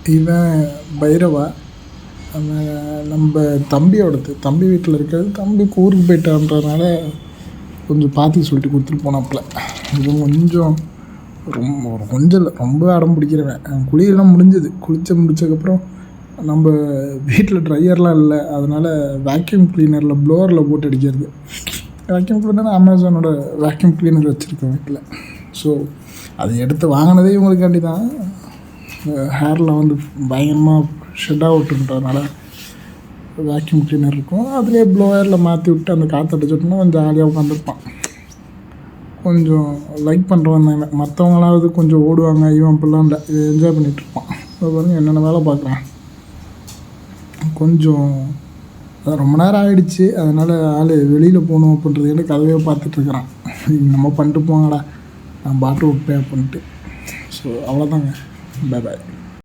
இவன் பைரவா. அவன் நம்ம தம்பி வீட்டில் இருக்கிறது. தம்பிக்கு ஊருக்கு போயிட்டான்றதுனால கொஞ்சம் பார்த்து சொல்லிட்டு கொடுத்துட்டு போனாப்புல. இது கொஞ்சம் கொஞ்சம் இல்லை, ரொம்ப அடம் பிடிக்கிறவன். குளியெல்லாம் முடிச்சதுக்கப்புறம் நம்ம வீட்டில் ட்ரையர்லாம் இல்லை, அதனால் வேக்யூம் க்ளீனரில் ப்ளோவரில் போட்டு அடிக்கிறது. வேக்யூம் க்ளீனர் அமேசானோட வேக்யூம் க்ளீனர் வச்சுருக்கேன் வீட்டில். ஸோ அது எடுத்து வாங்கினதே இவங்களுக்காண்டி தான். ஹேரில் வந்து பயங்கரமாக ஷெட்டாக விட்டுன்றதுனால வேக்யூம் க்ளீனர் இருக்கும். அதிலே ப்ளோயரில் மாற்றி விட்டு அந்த காற்று அடிச்சுட்டோம்னா கொஞ்சம் ஜாலியாக உட்காந்துருப்பான். கொஞ்சம் லைக் பண்ணுறவன் தான். மற்றவங்களாவது கொஞ்சம் ஓடுவாங்க, இவன் அப்படிலாம் இல்லை, இது என்ஜாய் பண்ணிகிட்ருப்பான். அது பாருங்கள் என்னென்ன வேலை பார்க்குறான். கொஞ்சம் ரொம்ப நேரம் ஆகிடுச்சு, அதனால் ஆள் வெளியில் போகணும் அப்படின்றது கதவே பார்த்துட்ருக்குறான். நம்ம பண்ணிட்டு போங்கடா, நான் பாட்டு விட்பேன் அப்படின்ட்டு. ஸோ அவ்வளோதாங்க. Bye bye.